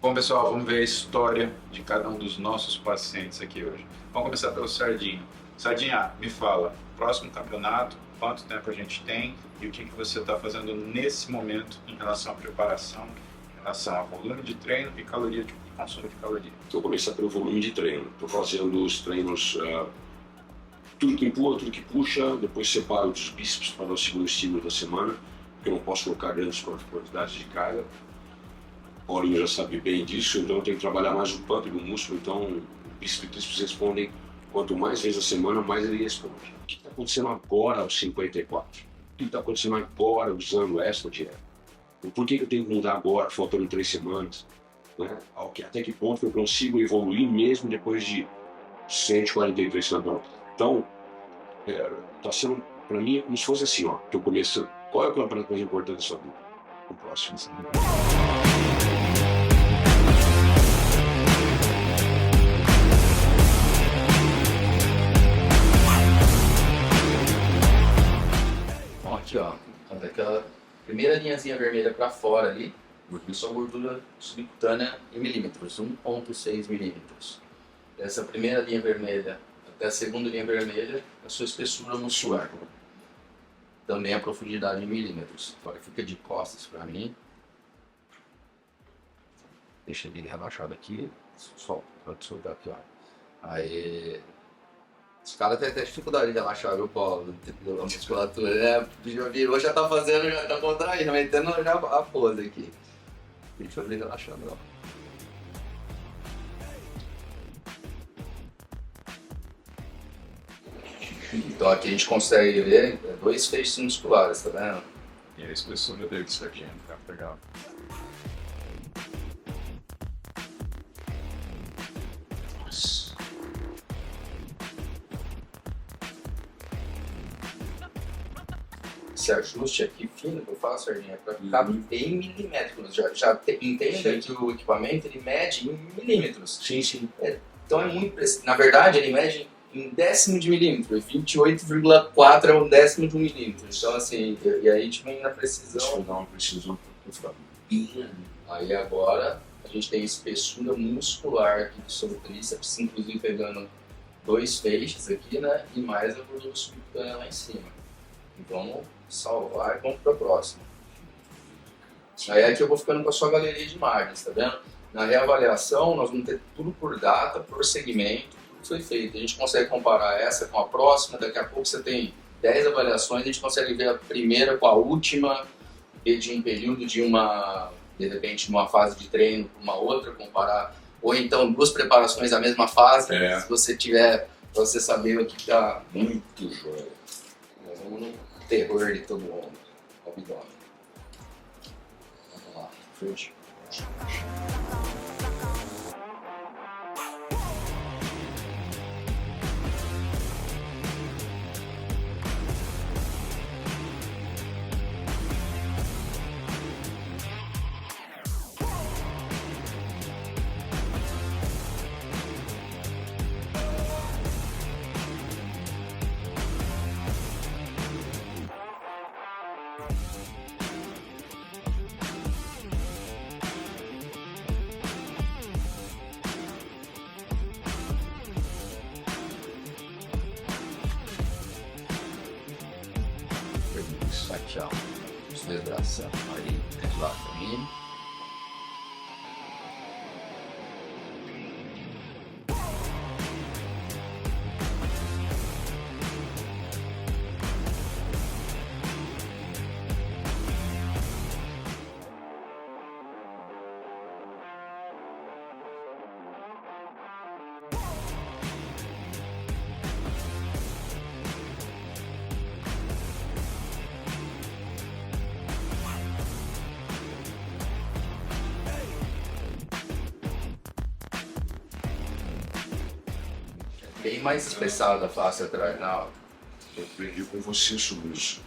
Bom, pessoal, vamos ver a história de cada um dos nossos pacientes aqui hoje. Vamos começar pelo Sardinha. Sardinha, me fala, próximo campeonato, quanto tempo a gente tem e o que você está fazendo nesse momento em relação à preparação, em relação a volume de treino e caloria e consumo de caloria. Vou começar pelo volume de treino. Estou fazendo os treinos, tudo que empurra, tudo que puxa, depois separo os bíceps para dar o segundo estímulo da semana, porque eu não posso colocar grandes quantidades de carga. O Paulinho já sabe bem disso, então eu tenho que trabalhar mais o pump do músculo, então o bíceps e tríceps respondem, quanto mais vezes a semana, mais ele responde. O que está acontecendo agora aos 54? O que está acontecendo agora usando essa dieta? Por que eu tenho que mudar agora, faltando 3 semanas? Né? Até que ponto eu consigo evoluir mesmo depois de 143 semanas? Então, está sendo, para mim, como se fosse assim, ó, que eu começo, qual é o campeonato mais importante da sua vida? O próximo. Bom, aqui ó, daquela primeira linhazinha vermelha para fora ali, só gordura subcutânea em milímetros, 1,6 milímetros. Dessa primeira linha vermelha até a segunda linha vermelha, a sua espessura muscular. Também a profundidade em milímetros. Agora fica de costas para mim. Deixa ele relaxado aqui. Solta, pode soltar aqui, ó. Aí... Os caras têm até dificuldade de relaxar, viu, Paulo? A musculatura, né? Já virou, já tá fazendo, já tá contraindo, metendo já a pose aqui. Deixa eu ver relaxando, ó. Então aqui a gente consegue ver 2 feixes musculares, tá vendo? E a espessura dele, Sardinha, tá legal. Nossa. Esse ajuste aqui fino que eu faço, Sardinha, é pra ficar em milímetros. Já entende que o equipamento ele mede em milímetros. Sim, sim. Então é muito preciso. Na verdade, ele mede em décimo de milímetro. 28,4 é um décimo de um milímetro. Então, assim, e aí tipo, na precisão. Isso dá uma precisão para ficar. Aí agora a gente tem espessura muscular aqui sobre o tríceps, inclusive pegando 2 feixes aqui, né? E mais a gordura subcutânea lá em cima. Então vamos salvar e vamos para a próxima. Aí aqui eu vou ficando com a sua galeria de imagens, tá vendo? Na reavaliação nós vamos ter tudo por data, por segmento, tudo que foi feito. A gente consegue comparar essa com a próxima, daqui a pouco você tem 10 avaliações, a gente consegue ver a primeira com a última, de um período de repente, uma fase de treino com uma outra, comparar, ou então 2 preparações da mesma fase, se você tiver, pra você saber o que está Muito jóia. Nós vamos no terror de todo mundo, abdômen. Vamos lá, frente. Isso aqui, ó. Celebração aí, relaxamento. Bem mais espessada a face atrás, não. Eu aprendi com você sobre os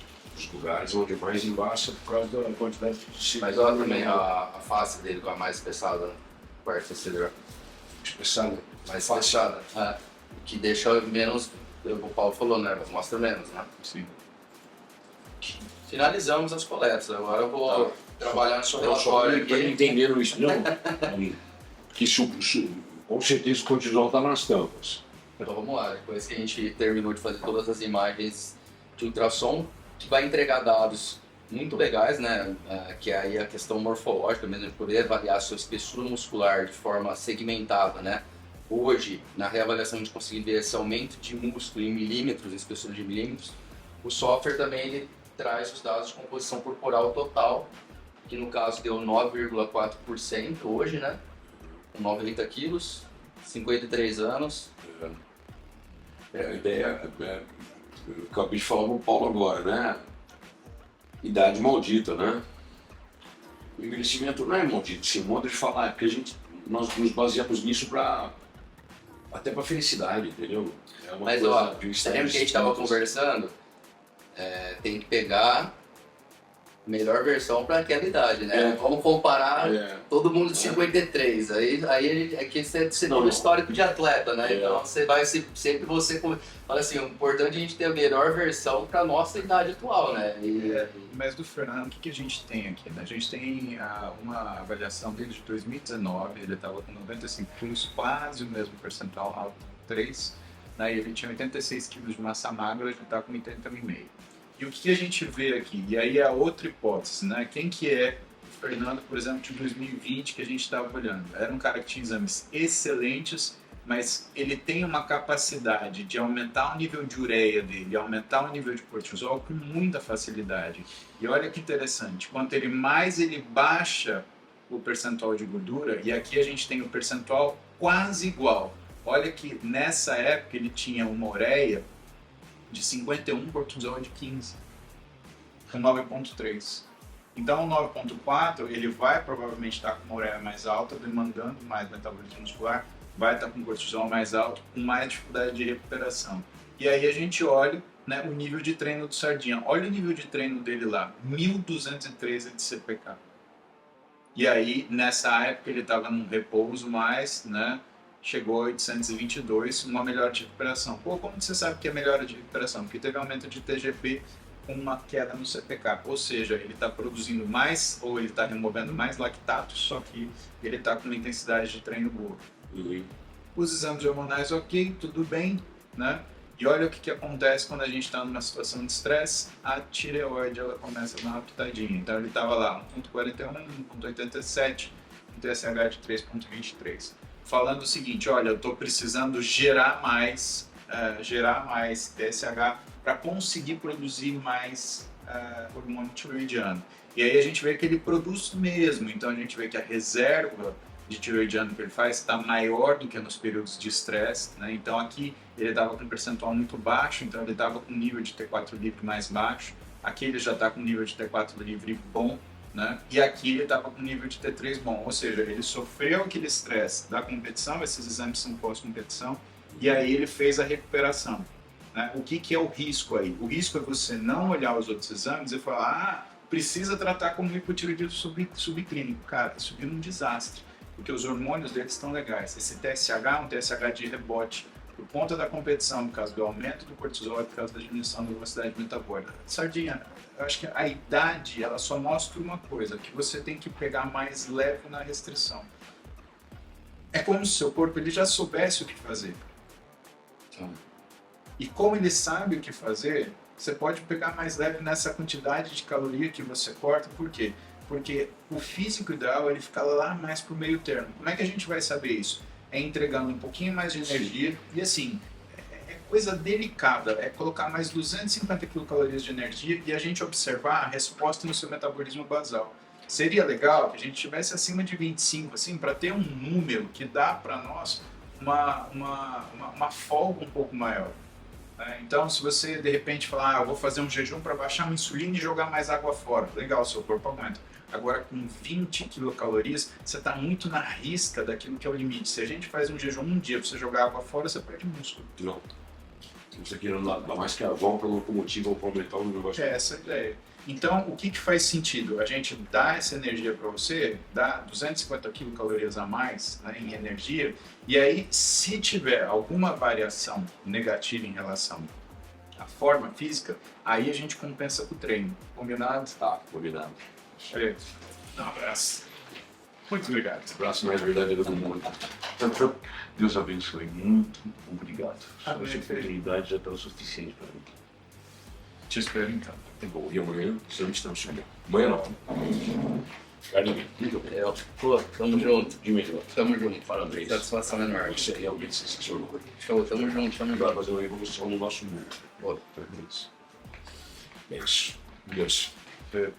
lugares onde é mais embaixo por causa da quantidade de Mas olha também a face dele com a mais espessada, parte posterior. espessada. Mais fechada. É, que deixa menos, o Paulo falou, né? Mostra menos, né? Sim. Finalizamos as coletas. Agora eu vou trabalhar no seu Não, só relatório para aqui. entenderam isso, não? Que com certeza o cortisol está nas tampas. Então vamos lá, depois que a gente terminou de fazer todas as imagens de ultrassom, que vai entregar dados muito legais, né? Que é aí a questão morfológica mesmo, de poder avaliar a sua espessura muscular de forma segmentada, né? Hoje, na reavaliação, a gente conseguir ver esse aumento de músculo em milímetros, espessura de milímetros. O software também ele traz os dados de composição corporal total, que no caso deu 9,4% hoje, né? Com 90 quilos, 53 anos. A ideia, eu acabei de falar com o Paulo agora, né? Idade maldita, né? O envelhecimento não é maldito, sim, modo de falar, é porque nós nos baseamos nisso até para felicidade, entendeu? É uma Mas coisa ó, de um você lembra que a gente estava conversando? Tem que pegar a melhor versão para aquela idade, né? Vamos comparar todo mundo de 53. Aí é que você tem um histórico de atleta, né? Então você vai sempre fala assim, o importante é a gente ter a melhor versão para nossa idade atual, né? Mas do Fernando, o que a gente tem aqui? Né? A gente tem uma avaliação dele de 2019, ele estava com 95 quilos, quase o mesmo percentual, alto 3, né? E ele tinha 86 quilos de massa magra, ele está com 80,5. E o que a gente vê aqui? E aí é a outra hipótese, né? Quem que é o Fernando, por exemplo, de 2020 que a gente estava olhando? Era um cara que tinha exames excelentes, mas ele tem uma capacidade de aumentar o nível de ureia dele, aumentar o nível de cortisol com muita facilidade. E olha que interessante, quanto mais ele baixa o percentual de gordura, e aqui a gente tem o percentual quase igual. Olha que nessa época ele tinha uma ureia de 51, cortisol de 15, com 9,3. Então o 9,4 ele vai provavelmente estar com uma ureia mais alta, demandando mais metabolismo muscular, vai estar com cortisol mais alto, com mais dificuldade de recuperação. E aí a gente olha, né, o nível de treino do Sardinha. Olha o nível de treino dele lá, 1.213 de CPK. E aí, nessa época, ele estava num repouso mais, né, chegou a 822, uma melhora de recuperação. Pô, como você sabe que é melhora de recuperação? Porque teve aumento de TGP com uma queda no CPK. Ou seja, ele está produzindo mais, ou ele está removendo mais lactato, só que ele está com uma intensidade de treino boa. Os exames hormonais, ok, tudo bem, né? E olha o que acontece quando a gente está numa situação de estresse, a tireoide ela começa a dar uma pitadinha. Então ele estava lá, 1,41, 1,87, um TSH de 3,23. Falando o seguinte, olha, eu estou precisando gerar mais TSH para conseguir produzir mais hormônio tiroidiano. E aí a gente vê que ele produz mesmo, então a gente vê que a reserva de tiroidiano que ele faz está maior do que nos períodos de estresse, né? Então aqui ele estava com um percentual muito baixo, então ele estava com um nível de T4 livre mais baixo, aqui ele já está com um nível de T4 livre bom, né? E aqui ele estava com um nível de T3 bom, ou seja, ele sofreu aquele estresse da competição, esses exames são pós-competição, e aí ele fez a recuperação. Né? O que é o risco aí? O risco é você não olhar os outros exames e falar, precisa tratar como hipotireoidismo subclínico. Cara, isso vira um desastre, porque os hormônios deles estão legais. Esse TSH é um TSH de rebote, por conta da competição, por causa do aumento do cortisol e por causa da diminuição da velocidade metabólica. Sardinha, eu acho que a idade, ela só mostra uma coisa, que você tem que pegar mais leve na restrição. É como se o seu corpo ele já soubesse o que fazer. E como ele sabe o que fazer, você pode pegar mais leve nessa quantidade de caloria que você corta. Por quê? Porque o físico ideal ele fica lá mais pro meio termo. Como é que a gente vai saber isso? É entregando um pouquinho mais de energia e assim, é coisa delicada, é colocar mais 250 quilocalorias de energia e a gente observar a resposta no seu metabolismo basal. Seria legal que a gente tivesse acima de 25, assim, para ter um número que dá para nós uma folga um pouco maior. Então, se você de repente falar, eu vou fazer um jejum para baixar a insulina e jogar mais água fora, legal, seu corpo aguenta. Agora, com 20 quilocalorias, você está muito na risca daquilo que é o limite. Se a gente faz um jejum um dia para você jogar água fora, você perde músculo. Não. Isso aqui não dá mais carvão para locomotiva ou para aumentar o negócio. É essa a ideia. Então, o que faz sentido? A gente dá essa energia para você, dá 250 quilocalorias a mais, né, em energia, e aí, se tiver alguma variação negativa em relação à forma física, aí a gente compensa com o treino. Combinado? Tá, combinado. Perfeito. Um abraço. Muito obrigado. O abraço mais verdadeiro do mundo. Deus abençoe. Muito obrigado. Sua Amém. fidelidade já está o suficiente para mim. Te espero então. É bom. E amanhã estamos subindo. Amanhã não. Carlinhos, muito obrigado. Pô, tamo junto. Dimitri, Tamo junto. parabéns. Satisfação enorme. Você é realmente sensacional. Show, tamo junto, tamo Vai junto. fazer uma evolução no nosso mundo. Pô, É isso. Deus. É.